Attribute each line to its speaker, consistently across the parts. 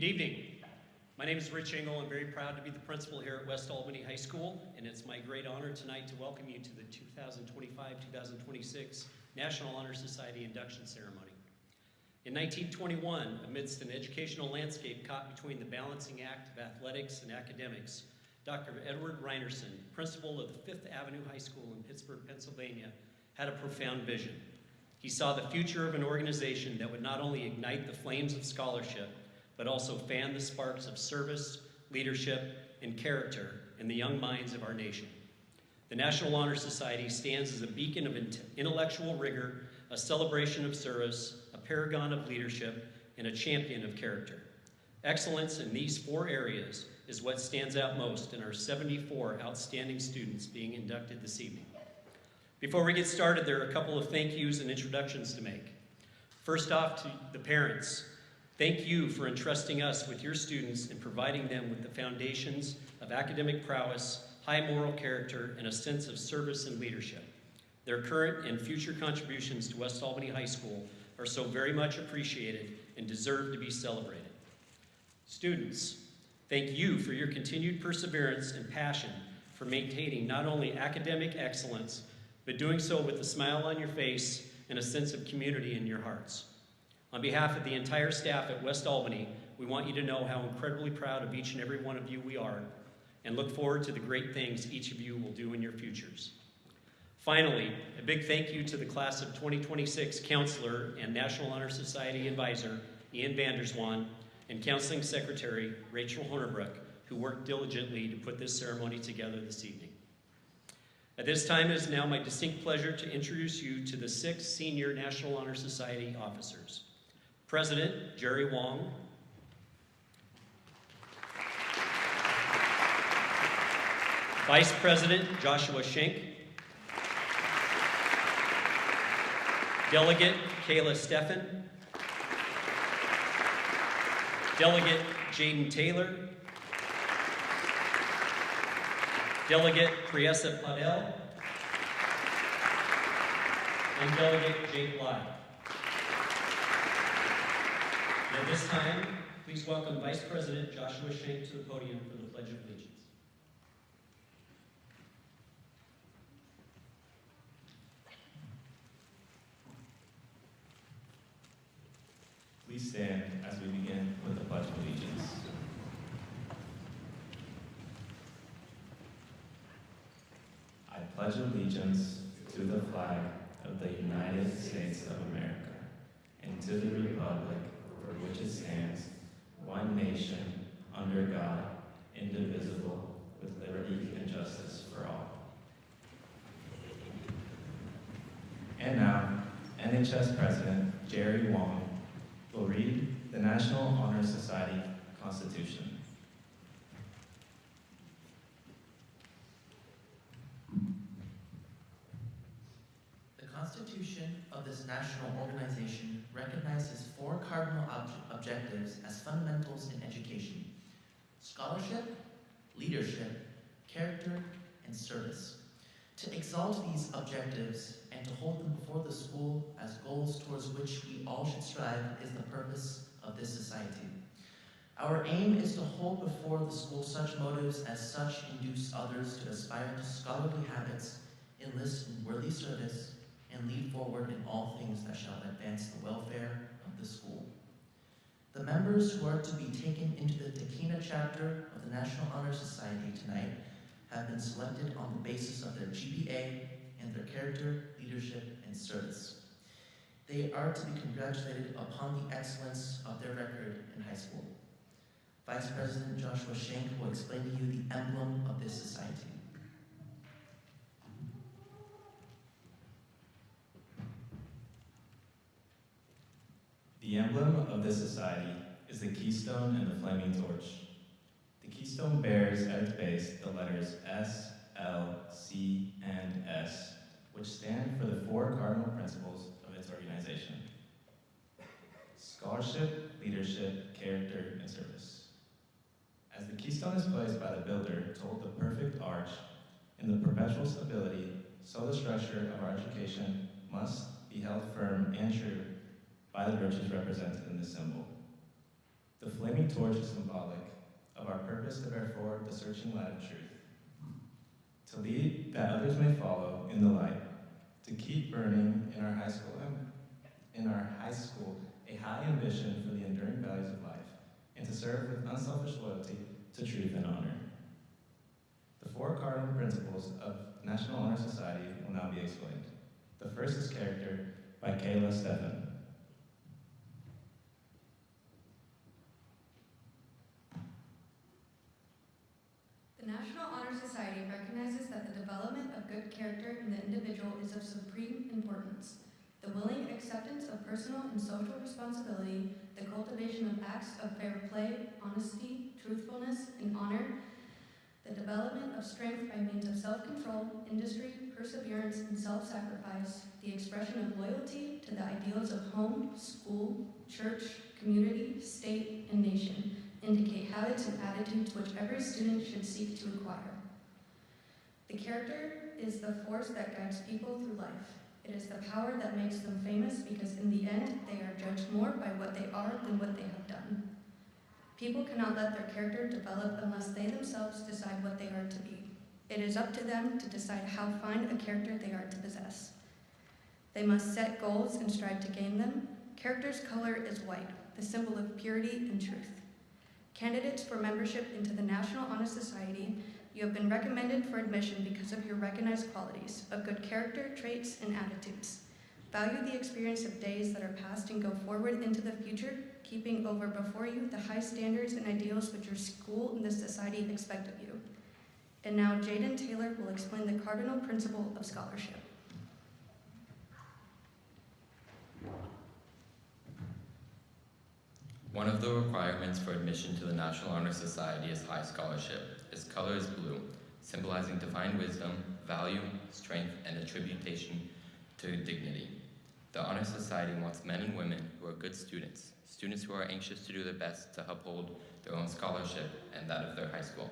Speaker 1: Good evening. My name is Rich Engel. I'm very proud to be the principal here at West Albany High School, and it's my great honor tonight to welcome you to the 2025-2026 National Honor Society Induction Ceremony. In 1921, amidst an educational landscape caught between the balancing act of athletics and academics, Dr. Edward Reinerson, principal of the Fifth Avenue High School in Pittsburgh, Pennsylvania, had a profound vision. He saw the future of an organization that would not only ignite the flames of scholarship, but also fan the sparks of service, leadership, and character in the young minds of our nation. The National Honor Society stands as a beacon of intellectual rigor, a celebration of service, a paragon of leadership, and a champion of character. Excellence in these four areas is what stands out most in our 74 outstanding students being inducted this evening. Before we get started, there are a couple of thank yous and introductions to make. First off, to the parents. Thank you for entrusting us with your students and providing them with the foundations of academic prowess, high moral character, and a sense of service and leadership. Their current and future contributions to West Albany High School are so very much appreciated and deserve to be celebrated. Students, thank you for your continued perseverance and passion for maintaining not only academic excellence, but doing so with a smile on your face and a sense of community in your hearts. On behalf of the entire staff at West Albany, we want you to know how incredibly proud of each and every one of you we are, and look forward to the great things each of you will do in your futures. Finally, a big thank you to the class of 2026 counselor and National Honor Society advisor, Ian Vanderswan, and counseling secretary, Rachel Hornibrook, who worked diligently to put this ceremony together this evening. At this time, it is now my distinct pleasure to introduce you to the 6 senior National Honor Society officers. President Jerry Wong, Vice President Joshua Schenk, Delegate Kayla Steffen, Delegate Jaden Taylor, Delegate Priesa Padel, and Delegate Jake Bly. At this time, please welcome Vice President Joshua Schenk to the podium for the Pledge of Allegiance.
Speaker 2: Please stand as we begin with the Pledge of Allegiance. I pledge allegiance to the flag of the United States of America and to the republic for which it stands, one nation, under God, indivisible, with liberty and justice for all. And now, NHS President Jerry Wong will read the National Honor Society Constitution.
Speaker 3: The Constitution of this national organization recognizes 4 cardinal objectives as fundamentals in education: scholarship, leadership, character, and service. To exalt these objectives and to hold them before the school as goals towards which we all should strive is the purpose of this society. Our aim is to hold before the school such motives as such induce others to aspire to scholarly habits, enlist in worthy service, and lead forward in all things that shall advance the welfare of the school. The members who are to be taken into the Takina chapter of the National Honor Society tonight have been selected on the basis of their GPA and their character, leadership, and service. They are to be congratulated upon the excellence of their record in high school. Vice President Joshua Schenk will explain to you the emblem of this society.
Speaker 2: The emblem of this society is the keystone and the flaming torch. The keystone bears at its base the letters S, L, C, and S, which stand for the 4 cardinal principles of its organization: scholarship, leadership, character, and service. As the keystone is placed by the builder to hold the perfect arch in the perpetual stability, so the structure of our education must be held firm and true by the virtues represented in this symbol. The flaming torch is symbolic of our purpose to bear forward the searching light of truth, to lead that others may follow in the light, to keep burning in our high school a high ambition for the enduring values of life, and to serve with unselfish loyalty to truth and honor. The 4 cardinal principles of National Honor Society will now be explained. The first is character by Kayla Stephan.
Speaker 4: The National Honor Society recognizes that the development of good character in the individual is of supreme importance. The willing acceptance of personal and social responsibility, the cultivation of acts of fair play, honesty, truthfulness, and honor, the development of strength by means of self-control, industry, perseverance, and self-sacrifice, the expression of loyalty to the ideals of home, school, church, community, state, and nation, indicate habits and attitudes which every student should seek to acquire. The character is the force that guides people through life. It is the power that makes them famous because in the end, they are judged more by what they are than what they have done. People cannot let their character develop unless they themselves decide what they are to be. It is up to them to decide how fine a character they are to possess. They must set goals and strive to gain them. Character's color is white, the symbol of purity and truth. Candidates for membership into the National Honor Society, you have been recommended for admission because of your recognized qualities of good character, traits, and attitudes. Value the experience of days that are past and go forward into the future, keeping over before you the high standards and ideals which your school and the society expect of you. And now Jaden Taylor will explain the cardinal principle of scholarship.
Speaker 5: One of the requirements for admission to the National Honor Society is high scholarship. Its color is blue, symbolizing divine wisdom, value, strength, and attribution to dignity. The Honor Society wants men and women who are good students, students who are anxious to do their best to uphold their own scholarship and that of their high school.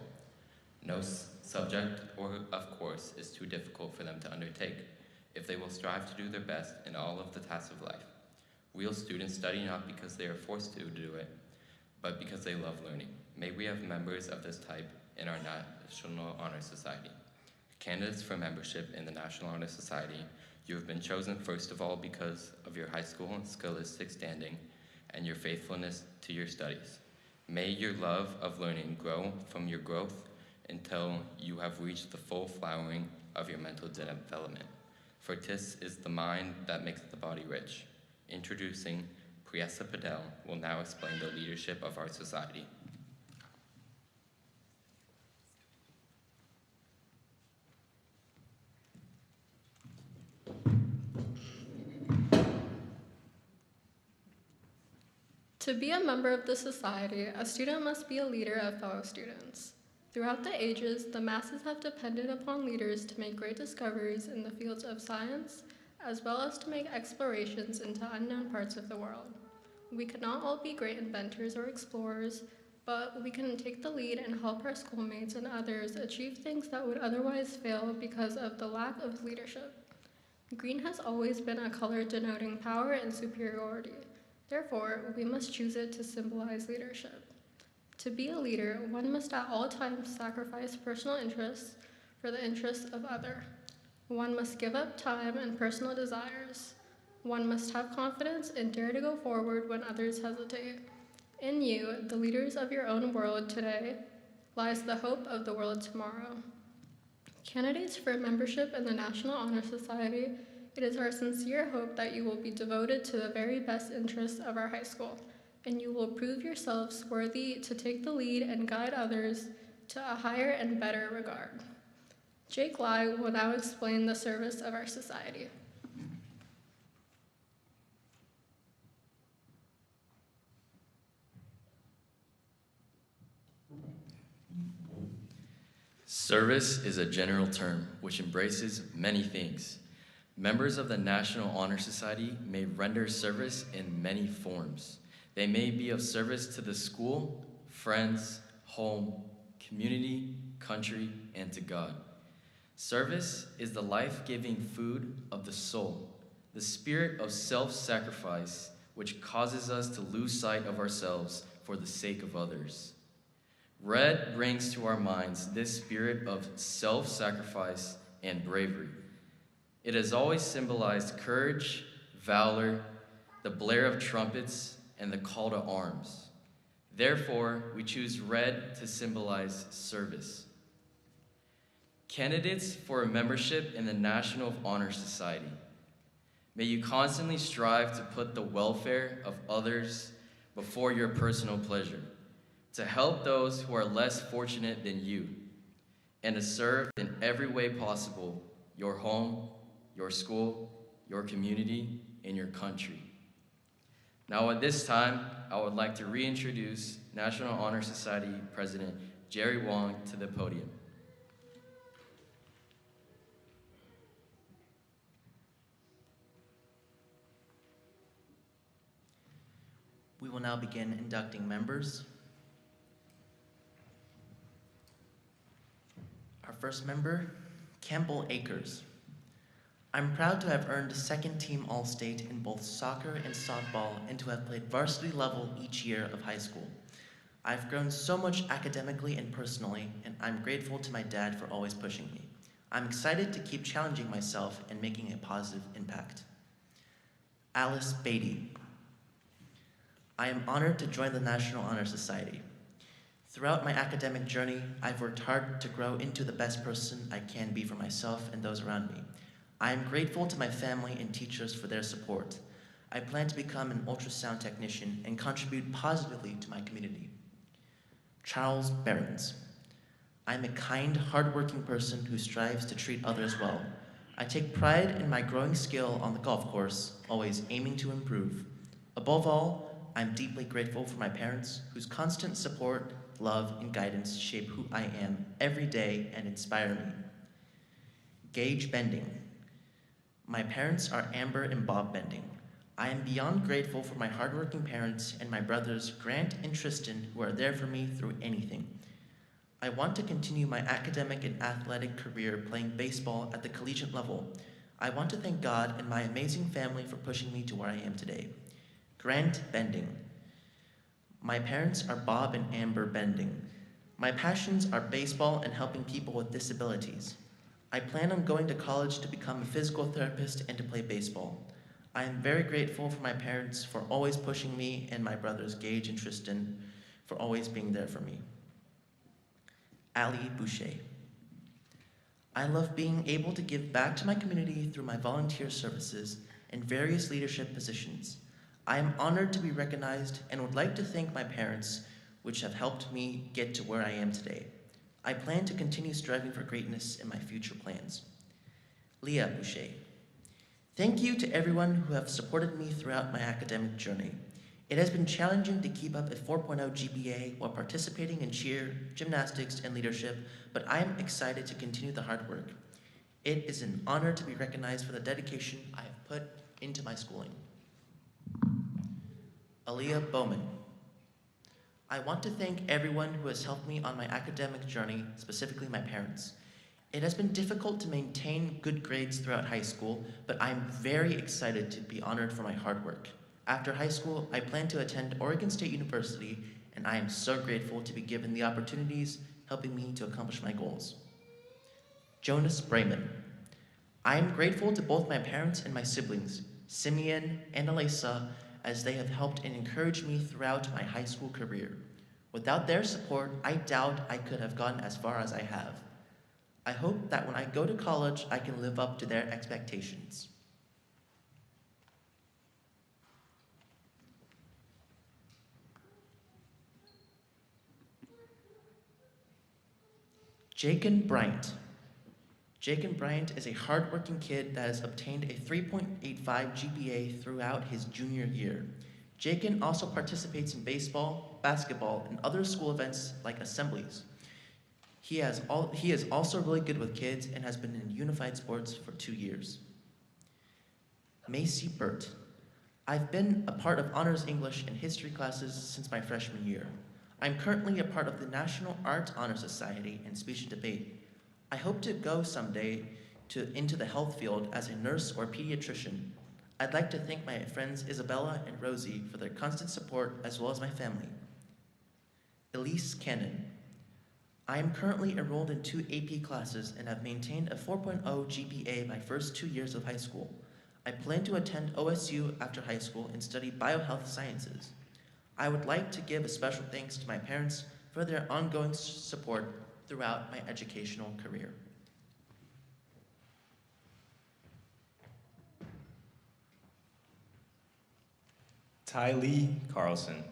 Speaker 5: No subject or of course is too difficult for them to undertake if they will strive to do their best in all of the tasks of life. Real students study not because they are forced to do it, but because they love learning. May we have members of this type in our National Honor Society. Candidates for membership in the National Honor Society, you have been chosen first of all because of your high school and scholastic standing and your faithfulness to your studies. May your love of learning grow from your growth until you have reached the full flowering of your mental development. For 'tis is the mind that makes the body rich. Introducing Priyasa Patel will now explain the leadership of our society.
Speaker 6: To be a member of the society, a student must be a leader of fellow students. Throughout the ages, the masses have depended upon leaders to make great discoveries in the fields of science, as well as to make explorations into unknown parts of the world. We cannot all be great inventors or explorers, but we can take the lead and help our schoolmates and others achieve things that would otherwise fail because of the lack of leadership. Green has always been a color denoting power and superiority. Therefore, we must choose it to symbolize leadership. To be a leader, one must at all times sacrifice personal interests for the interests of others. One must give up time and personal desires. One must have confidence and dare to go forward when others hesitate. In you, the leaders of your own world today, lies the hope of the world tomorrow. Candidates for membership in the National Honor Society, it is our sincere hope that you will be devoted to the very best interests of our high school, and you will prove yourselves worthy to take the lead and guide others to a higher and better regard. Jake Lai will now explain the service of our society.
Speaker 7: Service is a general term which embraces many things. Members of the National Honor Society may render service in many forms. They may be of service to the school, friends, home, community, country, and to God. Service is the life-giving food of the soul, the spirit of self-sacrifice which causes us to lose sight of ourselves for the sake of others. Red brings to our minds this spirit of self-sacrifice and bravery. It has always symbolized courage, valor, the blare of trumpets, and the call to arms. Therefore, we choose red to symbolize service. Candidates for a membership in the National Honor Society, may you constantly strive to put the welfare of others before your personal pleasure, to help those who are less fortunate than you, and to serve in every way possible your home, your school, your community, and your country. Now at this time, I would like to reintroduce National Honor Society President Jerry Wong to the podium.
Speaker 3: We will now begin inducting members. Our first member, Campbell Akers. I'm proud to have earned second-team All-State in both soccer and softball and to have played varsity level each year of high school. I've grown so much academically and personally, and I'm grateful to my dad for always pushing me. I'm excited to keep challenging myself and making a positive impact. Alice Beatty. I am honored to join the National Honor Society. Throughout my academic journey, I've worked hard to grow into the best person I can be for myself and those around me. I am grateful to my family and teachers for their support. I plan to become an ultrasound technician and contribute positively to my community. Charles Behrens. I am a kind, hardworking person who strives to treat others well. I take pride in my growing skill on the golf course, always aiming to improve. Above all, I'm deeply grateful for my parents, whose constant support, love, and guidance shape who I am every day and inspire me. Gage Bending. My parents are Amber and Bob Bending. I am beyond grateful for my hardworking parents and my brothers Grant and Tristan, who are there for me through anything. I want to continue my academic and athletic career playing baseball at the collegiate level. I want to thank God and my amazing family for pushing me to where I am today. Grant Bending. My parents are Bob and Amber Bending. My passions are baseball and helping people with disabilities. I plan on going to college to become a physical therapist and to play baseball. I am very grateful for my parents for always pushing me and my brothers Gage and Tristan for always being there for me. Ali Boucher. I love being able to give back to my community through my volunteer services and various leadership positions. I am honored to be recognized and would like to thank my parents, which have helped me get to where I am today. I plan to continue striving for greatness in my future plans. Leah Boucher. Thank you to everyone who have supported me throughout my academic journey. It has been challenging to keep up a 4.0 GPA while participating in cheer, gymnastics, and leadership, but I am excited to continue the hard work. It is an honor to be recognized for the dedication I have put into my schooling. Aaliyah Bowman. I want to thank everyone who has helped me on my academic journey, specifically my parents. It has been difficult to maintain good grades throughout high school, but I am very excited to be honored for my hard work. After high school, I plan to attend Oregon State University, and I am so grateful to be given the opportunities helping me to accomplish my goals. Jonas Brayman. I am grateful to both my parents and my siblings, Simeon and Elisa, as they have helped and encouraged me throughout my high school career. Without their support, I doubt I could have gone as far as I have. I hope that when I go to college, I can live up to their expectations. Jacob Bryant. Jacob Bryant is a hardworking kid that has obtained a 3.85 GPA throughout his junior year. Jacob also participates in baseball, basketball, and other school events like assemblies. He is also really good with kids and has been in unified sports for 2 years. Macy Burt. I've been a part of honors English and history classes since my freshman year. I'm currently a part of the National Art Honor Society and Speech and Debate. I hope to go someday into the health field as a nurse or pediatrician. I'd like to thank my friends Isabella and Rosie for their constant support as well as my family. Elise Cannon. I am currently enrolled in 2 AP classes and have maintained a 4.0 GPA my first 2 years of high school. I plan to attend OSU after high school and study biohealth sciences. I would like to give a special thanks to my parents for their ongoing support throughout my educational career.
Speaker 2: Tylee Carlson.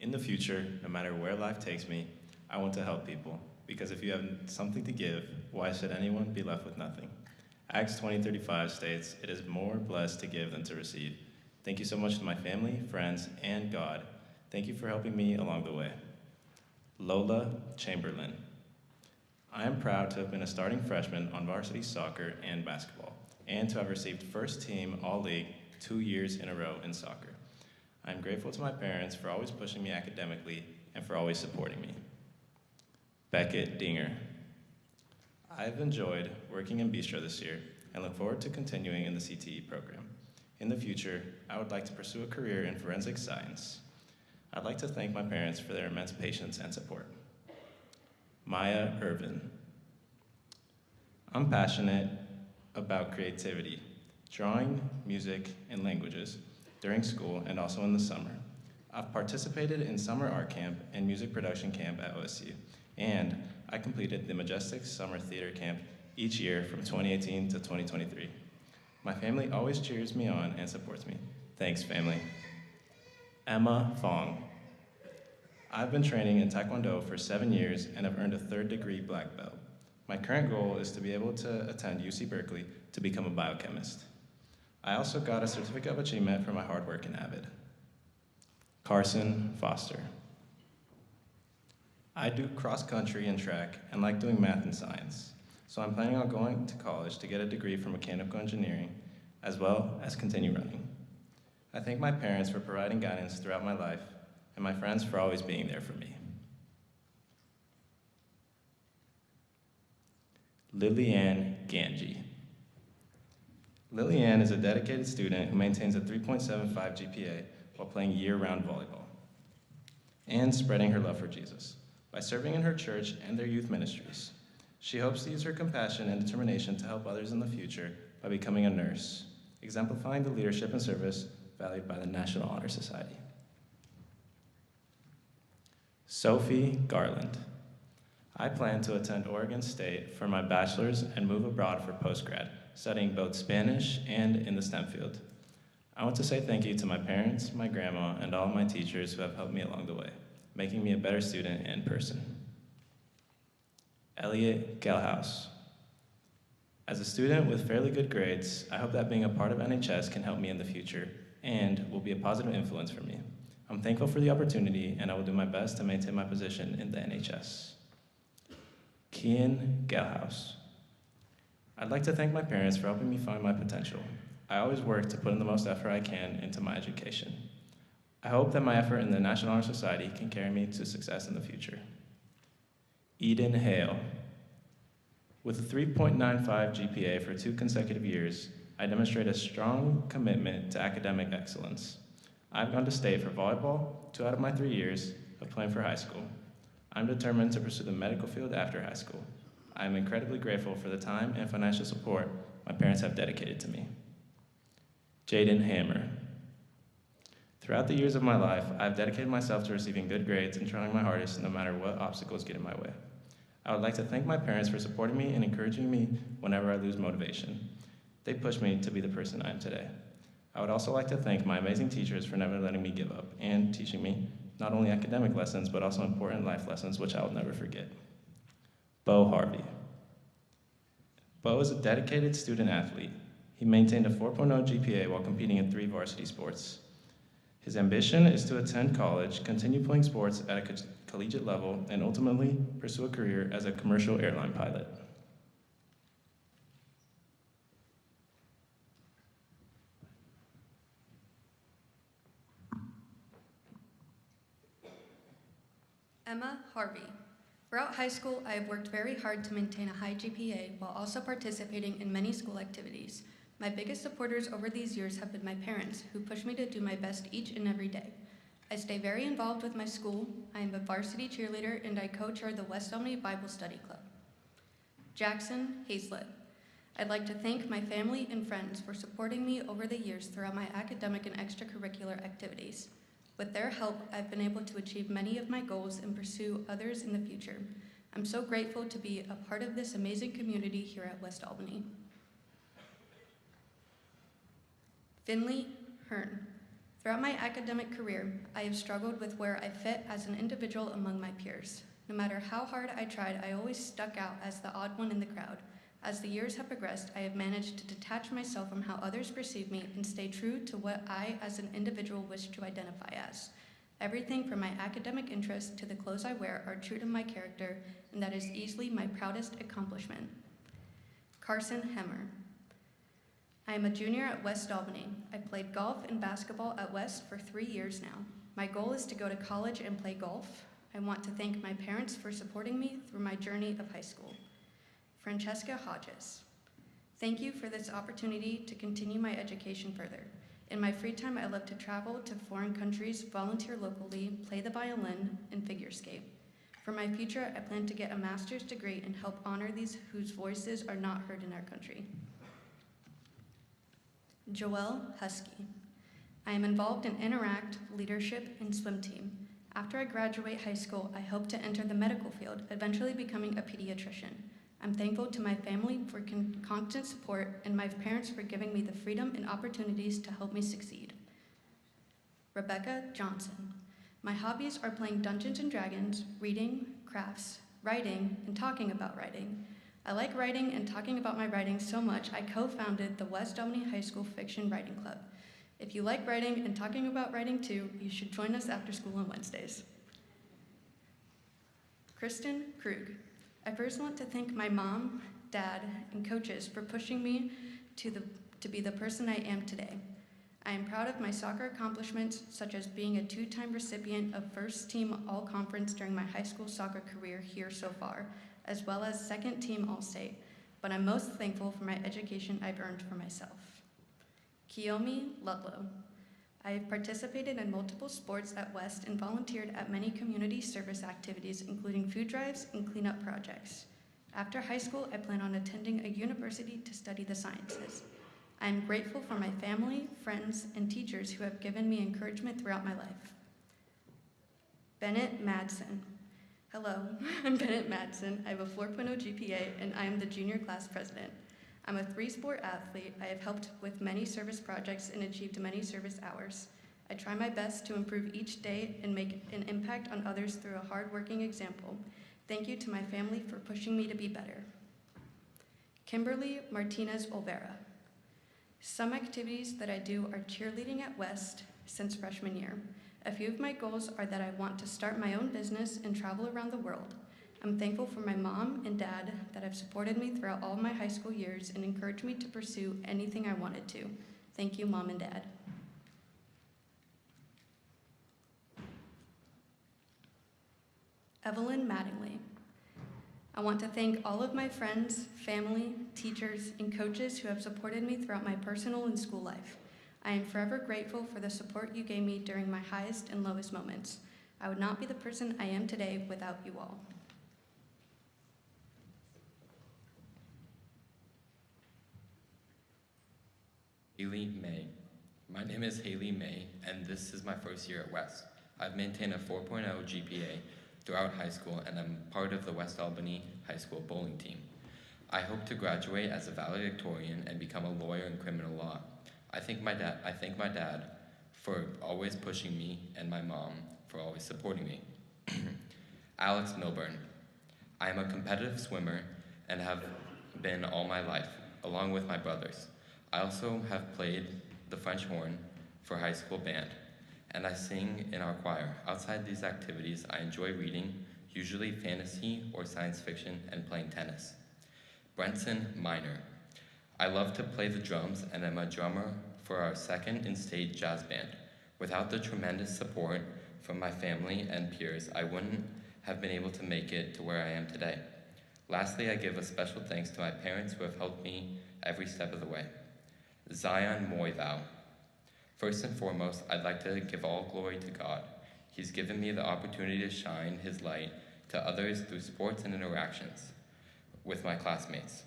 Speaker 2: In the future, no matter where life takes me, I want to help people, because if you have something to give, why should anyone be left with nothing? Acts 20:35 states, "It is more blessed to give than to receive." Thank you so much to my family, friends, and God. Thank you for helping me along the way. Lola Chamberlain. I am proud to have been a starting freshman on varsity soccer and basketball, and to have received first team All-League 2 years in a row in soccer. I am grateful to my parents for always pushing me academically and for always supporting me. Beckett Dinger. I've enjoyed working in Bistro this year and look forward to continuing in the CTE program. In the future, I would like to pursue a career in forensic science. I'd like to thank my parents for their immense patience and support. Maya Irvin. I'm passionate about creativity, drawing, music, and languages during school and also in the summer. I've participated in summer art camp and music production camp at OSU, and I completed the Majestic Summer Theater Camp each year from 2018 to 2023. My family always cheers me on and supports me. Thanks, family. Emma Fong. I've been training in Taekwondo for 7 years and have earned a 3rd degree black belt. My current goal is to be able to attend UC Berkeley to become a biochemist. I also got a certificate of achievement for my hard work in AVID. Carson Foster. I do cross country and track and like doing math and science, so I'm planning on going to college to get a degree for mechanical engineering, as well as continue running. I thank my parents for providing guidance throughout my life, and my friends for always being there for me. Lillian Ganji. Lillian is a dedicated student who maintains a 3.75 GPA while playing year-round volleyball and spreading her love for Jesus by serving in her church and their youth ministries. She hopes to use her compassion and determination to help others in the future by becoming a nurse, exemplifying the leadership and service valued by the National Honor Society. Sophie Garland. I plan to attend Oregon State for my bachelor's and move abroad for postgrad, studying both Spanish and in the STEM field. I want to say thank you to my parents, my grandma, and all my teachers who have helped me along the way, making me a better student and person. Elliot Galhouse. As a student with fairly good grades, I hope that being a part of NHS can help me in the future and will be a positive influence for me. I'm thankful for the opportunity, and I will do my best to maintain my position in the NHS. Kian Galhouse. I'd like to thank my parents for helping me find my potential. I always work to put in the most effort I can into my education. I hope that my effort in the National Honor Society can carry me to success in the future. Eden Hale. With a 3.95 GPA for 2 consecutive years, I demonstrate a strong commitment to academic excellence. I've gone to state for volleyball 2 out of my 3 years of playing for high school. I'm determined to pursue the medical field after high school. I am incredibly grateful for the time and financial support my parents have dedicated to me. Jaden Hammer. Throughout the years of my life, I've dedicated myself to receiving good grades and trying my hardest no matter what obstacles get in my way. I would like to thank my parents for supporting me and encouraging me whenever I lose motivation. They pushed me to be the person I am today. I would also like to thank my amazing teachers for never letting me give up and teaching me not only academic lessons, but also important life lessons, which I will never forget. Bo Harvey. Bo is a dedicated student athlete. He maintained a 4.0 GPA while competing in 3 varsity sports. His ambition is to attend college, continue playing sports at a collegiate level, and ultimately pursue a career as a commercial airline pilot.
Speaker 4: Emma Harvey. Throughout high school, I have worked very hard to maintain a high GPA while also participating in many school activities. My biggest supporters over these years have been my parents, who push me to do my best each and every day. I stay very involved with my school. I am a varsity cheerleader and I co-chair the West Albany Bible Study Club. Jackson Hazlett. I'd like to thank my family and friends for supporting me over the years throughout my academic and extracurricular activities. With their help, I've been able to achieve many of my goals and pursue others in the future. I'm so grateful to be a part of this amazing community here at West Albany. Finley Hearn. Throughout my academic career, I have struggled with where I fit as an individual among my peers. No matter how hard I tried, I always stuck out as the odd one in the crowd. As the years have progressed, I have managed to detach myself from how others perceive me and stay true to what I, as an individual, wish to identify as. Everything from my academic interests to the clothes I wear are true to my character, and that is easily my proudest accomplishment. Carson Hemmer. I am a junior at West Albany. I played golf and basketball at West for 3 years now. My goal is to go to college and play golf. I want to thank my parents for supporting me through my journey of high school. Francesca Hodges. Thank you for this opportunity to continue my education further. In my free time, I love to travel to foreign countries, volunteer locally, play the violin, and figure skate. For my future, I plan to get a master's degree and help honor these whose voices are not heard in our country. Joelle Husky. I am involved in Interact, leadership, and swim team. After I graduate high school, I hope to enter the medical field, eventually becoming a pediatrician. I'm thankful to my family for constant support and my parents for giving me the freedom and opportunities to help me succeed. Rebecca Johnson. My hobbies are playing Dungeons & Dragons, reading, crafts, writing, and talking about writing. I like writing and talking about my writing so much, I co-founded the West Albany High School Fiction Writing Club. If you like writing and talking about writing too, you should join us after school on Wednesdays. Kristen Krug. I first want to thank my mom, dad, and coaches for pushing me to be the person I am today. I am proud of my soccer accomplishments, such as being a 2-time recipient of first team all-conference during my high school soccer career here so far, as well as second team all-state, but I'm most thankful for my education I've earned for myself. Kiyomi Ludlow. I have participated in multiple sports at West and volunteered at many community service activities, including food drives and cleanup projects. After high school, I plan on attending a university to study the sciences. I am grateful for my family, friends, and teachers who have given me encouragement throughout my life. Bennett Madsen. Hello, I'm Bennett Madsen. I have a 4.0 GPA, and I am the junior class president. I'm a 3-sport athlete. I have helped with many service projects and achieved many service hours. I try my best to improve each day and make an impact on others through a hard-working example. Thank you to my family for pushing me to be better. Kimberly Martinez Olvera. Some activities that I do are cheerleading at West since freshman year. A few of my goals are that I want to start my own business and travel around the world. I'm thankful for my mom and dad that have supported me throughout all my high school years and encouraged me to pursue anything I wanted to. Thank you, Mom and Dad. Evelyn Mattingly. I want to thank all of my friends, family, teachers, and coaches who have supported me throughout my personal and school life. I am forever grateful for the support you gave me during my highest and lowest moments. I would not be the person I am today without you all.
Speaker 5: Haley May. My name is Haley May, and this is my first year at West. I've maintained a 4.0 GPA throughout high school, and I'm part of the West Albany High School bowling team. I hope to graduate as a valedictorian and become a lawyer in criminal law. I thank my dad for always pushing me, and my mom for always supporting me. Alex Milburn. I am a competitive swimmer and have been all my life, along with my brothers. I also have played the French horn for high school band, and I sing in our choir. Outside these activities, I enjoy reading, usually fantasy or science fiction, and playing tennis. Brenton Miner. I love to play the drums and am a drummer for our second in-state jazz band. Without the tremendous support from my family and peers, I wouldn't have been able to make it to where I am today. Lastly, I give a special thanks to my parents who have helped me every step of the way. Zion Moyvow. First and foremost, I'd like to give all glory to God He's given me the opportunity to shine his light to others through sports and interactions with my classmates.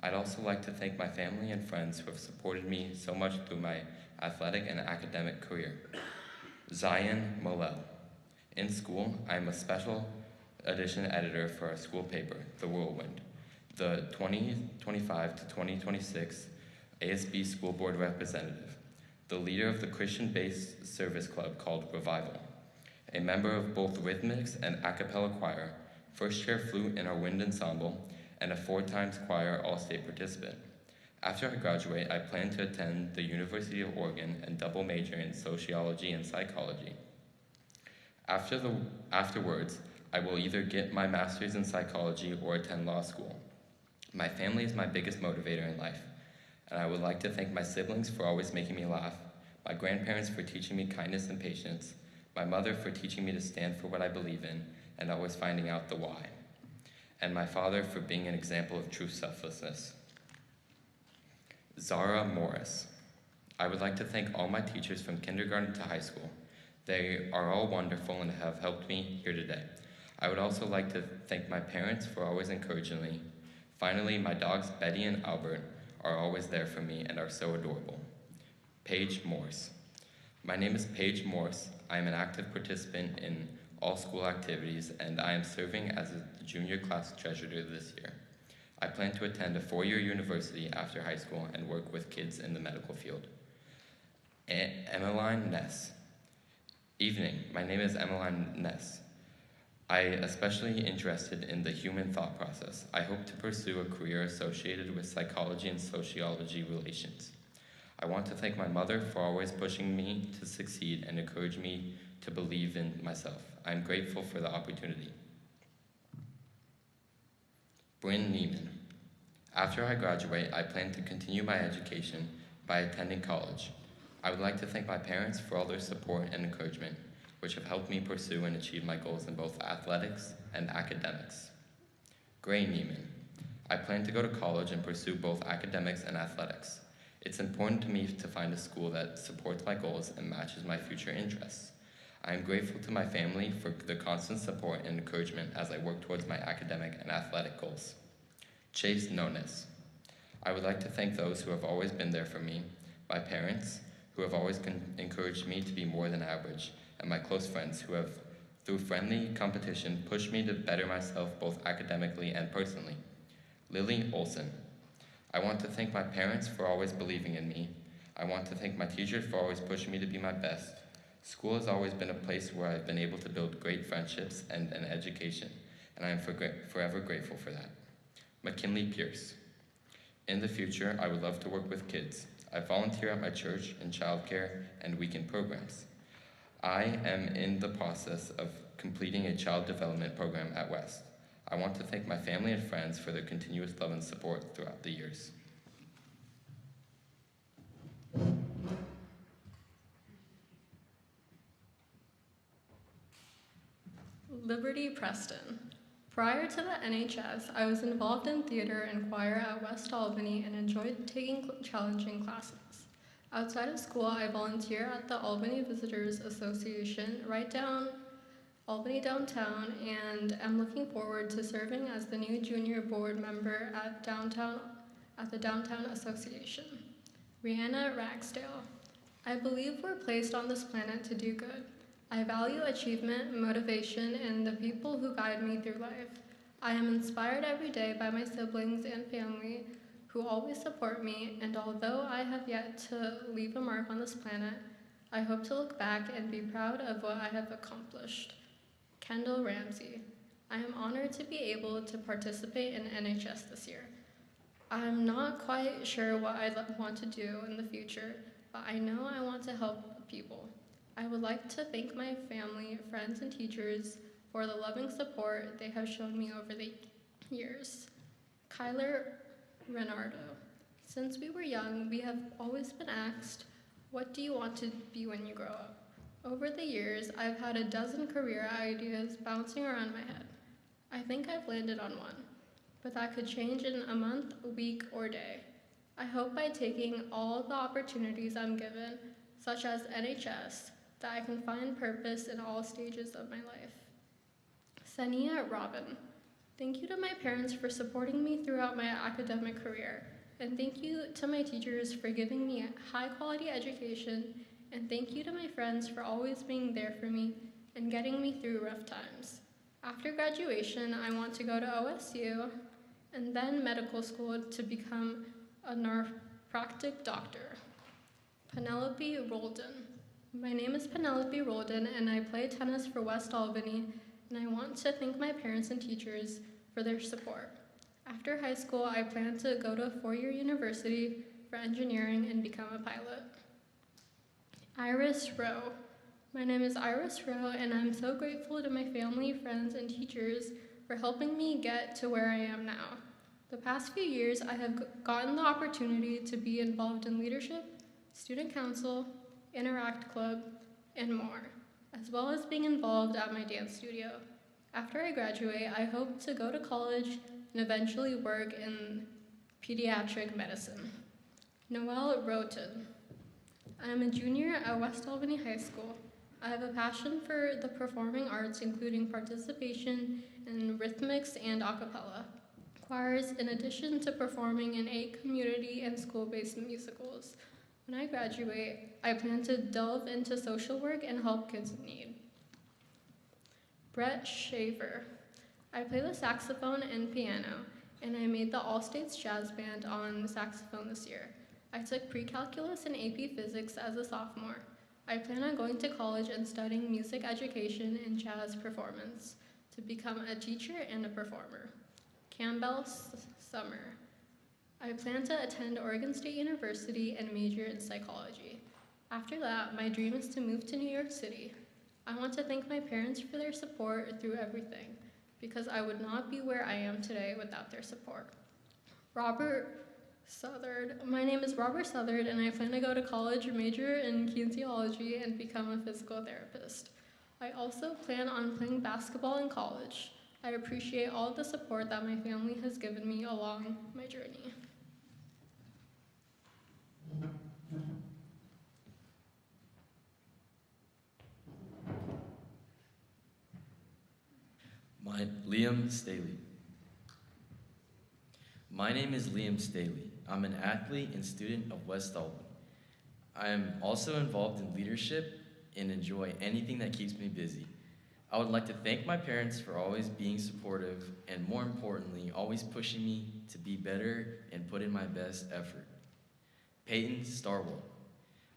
Speaker 5: I'd also like to thank my family and friends who have supported me so much through my athletic and academic career. Zion Molel. In school, I'm a special edition editor for our school paper, The Whirlwind, the 2025 to 2026 ASB School Board Representative, the leader of the Christian-based service club called Revival, a member of both rhythmics and a cappella choir, first chair flute in our wind ensemble, and a 4-times choir all-state participant. After I graduate, I plan to attend the University of Oregon and double major in sociology and psychology. Afterwards, I will either get my master's in psychology or attend law school. My family is my biggest motivator in life, and I would like to thank my siblings for always making me laugh, my grandparents for teaching me kindness and patience, my mother for teaching me to stand for what I believe in and always finding out the why, and my father for being an example of true selflessness. Zara Morris. I would like to thank all my teachers from kindergarten to high school. They are all wonderful and have helped me here today. I would also like to thank my parents for always encouraging me. Finally, my dogs Betty and Albert are always there for me and are so adorable. Paige Morse. My name is Paige Morse. I am an active participant in all school activities, and I am serving as a junior class treasurer this year. I plan to attend a 4-year university after high school and work with kids in the medical field. Emmeline Ness. Evening, my name is Emmeline Ness. I am especially interested in the human thought process. I hope to pursue a career associated with psychology and sociology relations. I want to thank my mother for always pushing me to succeed and encourage me to believe in myself. I am grateful for the opportunity. Bryn Neiman. After I graduate, I plan to continue my education by attending college. I would like to thank my parents for all their support and encouragement, which have helped me pursue and achieve my goals in both athletics and academics. Gray Neiman. I plan to go to college and pursue both academics and athletics. It's important to me to find a school that supports my goals and matches my future interests. I am grateful to my family for the constant support and encouragement as I work towards my academic and athletic goals. Chase Nones. I would like to thank those who have always been there for me, my parents, who have always encouraged me to be more than average, and my close friends who have, through friendly competition, pushed me to better myself both academically and personally. Lily Olson. I want to thank my parents for always believing in me. I want to thank my teachers for always pushing me to be my best. School has always been a place where I've been able to build great friendships and an education, and I am forever grateful for that. McKinley Pierce. In the future, I would love to work with kids. I volunteer at my church in childcare and weekend programs. I am in the process of completing a child development program at West. I want to thank my family and friends for their continuous love and support throughout the years.
Speaker 6: Liberty Preston. Prior to the NHS, I was involved in theater and choir at West Albany and enjoyed taking challenging classes. Outside of school, I volunteer at the Albany Visitors Association Albany downtown, and am looking forward to serving as the new junior board member at the Downtown Association. Rihanna Ragsdale. I believe we're placed on this planet to do good. I value achievement, motivation, and the people who guide me through life. I am inspired every day by my siblings and family who always support me, and although I have yet to leave a mark on this planet, I hope to look back and be proud of what I have accomplished. Kendall Ramsey. I am honored to be able to participate in NHS this year. I'm not quite sure what I want to do in the future, but I know I want to help people. I would like to thank my family, friends, and teachers for the loving support they have shown me over the years. Kyler Renardo. Since we were young, we have always been asked, what do you want to be when you grow up? Over the years, I've had a dozen career ideas bouncing around my head. I think I've landed on one, but that could change in a month, a week, or day. I hope by taking all the opportunities I'm given, such as NHS, that I can find purpose in all stages of my life. Sania Robin. Thank you to my parents for supporting me throughout my academic career. And thank you to my teachers for giving me a high-quality education. And thank you to my friends for always being there for me and getting me through rough times. After graduation, I want to go to OSU and then medical school to become a neuropractic doctor. Penelope Roldan. My name is Penelope Roldan, and I play tennis for West Albany, and I want to thank my parents and teachers for their support. After high school, I plan to go to a four-year university for engineering and become a pilot. Iris Rowe. My name is Iris Rowe, and I'm so grateful to my family, friends, and teachers for helping me get to where I am now. The past few years, I have gotten the opportunity to be involved in leadership, student council, Interact Club, and more, as well as being involved at my dance studio. After I graduate, I hope to go to college and eventually work in pediatric medicine. Noelle Roten. I am a junior at West Albany High School. I have a passion for the performing arts, including participation in rhythmics and a cappella choirs, in addition to performing in 8 community and school-based musicals. When I graduate, I plan to delve into social work and help kids in need. Brett Shaver. I play the saxophone and piano, and I made the All States Jazz Band on saxophone this year. I took pre-calculus and AP Physics as a sophomore. I plan on going to college and studying music education and jazz performance to become a teacher and a performer. Campbell Summer. I plan to attend Oregon State University and major in psychology. After that, my dream is to move to New York City. I want to thank my parents for their support through everything, because I would not be where I am today without their support. Robert Southard. My name is Robert Southard, and I plan to go to college, major in kinesiology, and become a physical therapist. I also plan on playing basketball in college. I appreciate all the support that my family has given me along my journey.
Speaker 7: Liam Staley. My name is Liam Staley. I'm an athlete and student of West Albany. I am also involved in leadership and enjoy anything that keeps me busy. I would like to thank my parents for always being supportive and, more importantly, always pushing me to be better and put in my best effort. Peyton Starwall.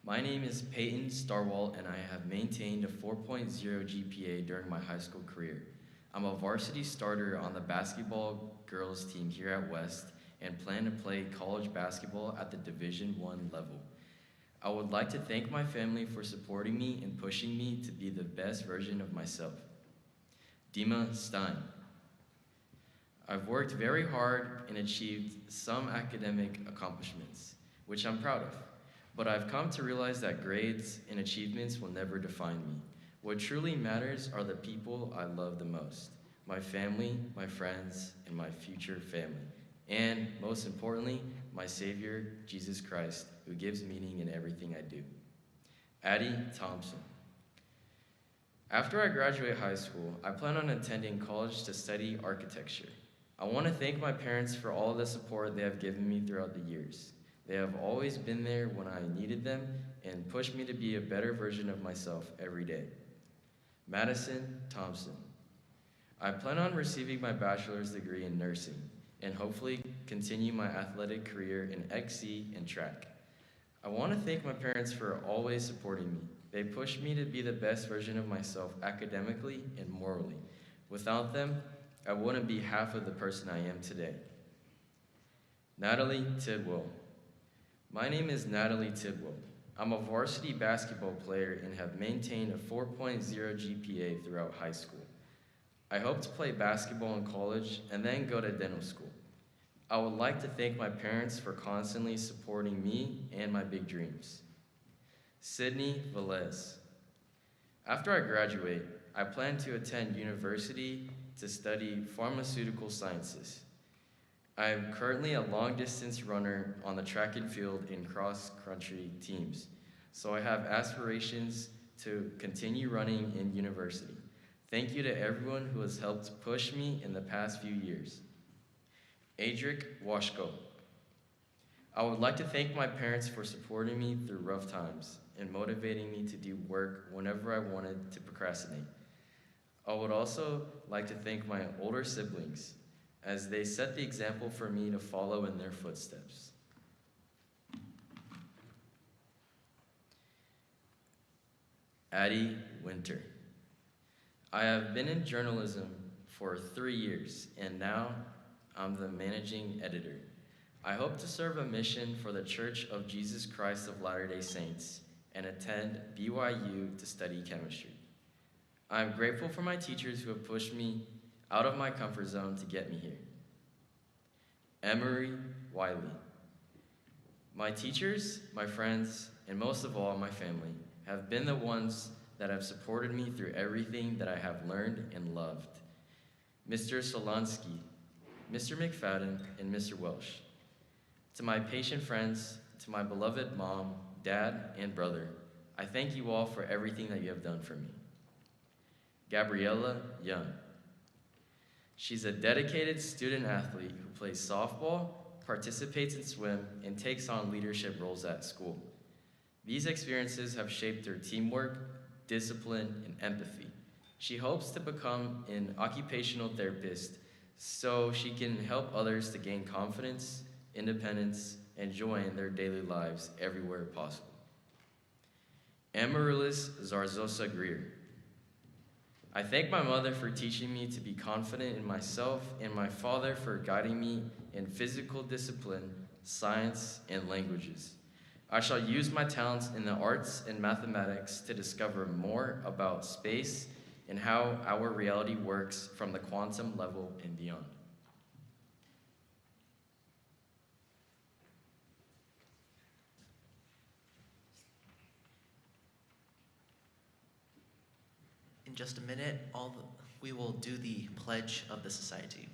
Speaker 7: My name is Peyton Starwall, and I have maintained a 4.0 GPA during my high school career. I'm a varsity starter on the basketball girls team here at West and plan to play college basketball at the Division I level. I would like to thank my family for supporting me and pushing me to be the best version of myself. Dima Stein. I've worked very hard and achieved some academic accomplishments, which I'm proud of, but I've come to realize that grades and achievements will never define me. What truly matters are the people I love the most, my family, my friends, and my future family. And most importantly, my Savior, Jesus Christ, who gives meaning in everything I do. Addie Thompson. After I graduate high school, I plan on attending college to study architecture. I want to thank my parents for all the support they have given me throughout the years. They have always been there when I needed them and pushed me to be a better version of myself every day. Madison Thompson. I plan on receiving my bachelor's degree in nursing and hopefully continue my athletic career in XC and track. I want to thank my parents for always supporting me. They pushed me to be the best version of myself academically and morally. Without them, I wouldn't be half of the person I am today. Natalie Tidwell. My name is Natalie Tidwell. I'm a varsity basketball player and have maintained a 4.0 GPA throughout high school. I hope to play basketball in college and then go to dental school. I would like to thank my parents for constantly supporting me and my big dreams. Sydney Velez. After I graduate, I plan to attend university to study pharmaceutical sciences. I am currently a long-distance runner on the track and field and cross-country teams, so I have aspirations to continue running in university. Thank you to everyone who has helped push me in the past few years. Adric Washko. I would like to thank my parents for supporting me through rough times and motivating me to do work whenever I wanted to procrastinate. I would also like to thank my older siblings, as they set the example for me to follow in their footsteps. Addie Winter. I have been in journalism for 3 years, and now I'm the managing editor. I hope to serve a mission for the Church of Jesus Christ of Latter-day Saints and attend BYU to study chemistry. I am grateful for my teachers who have pushed me out of my comfort zone to get me here. Emery Wiley. My teachers, my friends, and most of all, my family have been the ones that have supported me through everything that I have learned and loved. Mr. Solansky, Mr. McFadden, and Mr. Welsh. To my patient friends, to my beloved mom, dad, and brother, I thank you all for everything that you have done for me. Gabriella Young. She's a dedicated student athlete who plays softball, participates in swim, and takes on leadership roles at school. These experiences have shaped her teamwork, discipline, and empathy. She hopes to become an occupational therapist so she can help others to gain confidence, independence, and joy in their daily lives everywhere possible. Amaryllis Zarzosa Greer. I thank my mother for teaching me to be confident in myself and my father for guiding me in physical discipline, science, and languages. I shall use my talents in the arts and mathematics to discover more about space and how our reality works from the quantum level and beyond.
Speaker 3: In just a minute, we will do the pledge of the society.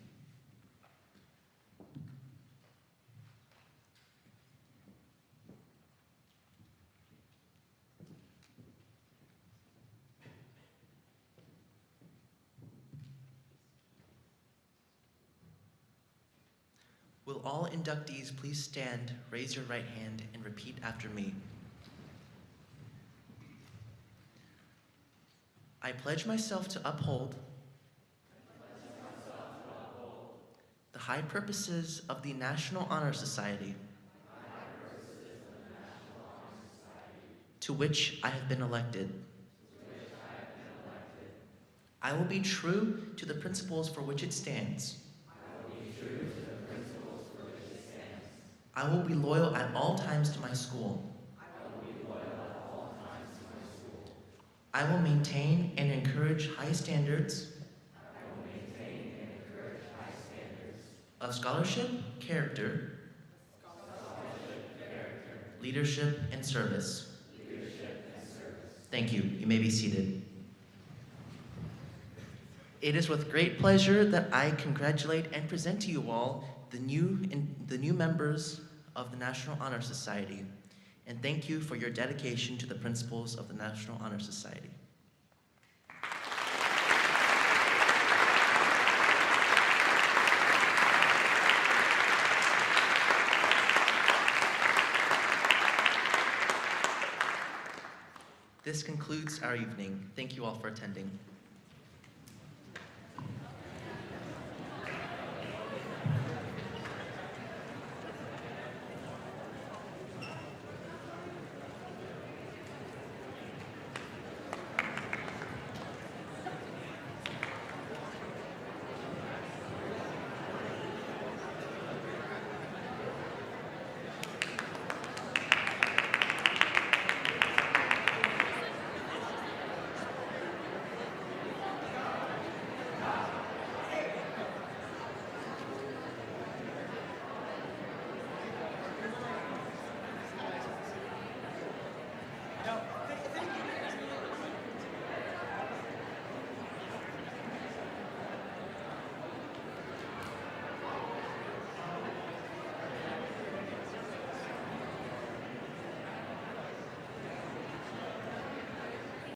Speaker 3: Will all inductees please stand, raise your right hand, and repeat after me. I pledge myself to uphold the high purposes of the National Honor Society, to which I have been elected. I will be true to the principles for which it stands. I will be loyal at all times to my school. I will maintain and encourage high standards of scholarship, character, leadership, and service. Thank you. You may be seated. It is with great pleasure that I congratulate and present to you all the new members of the National Honor Society, and thank you for your dedication to the principles of the National Honor Society. This concludes our evening. Thank you all for attending.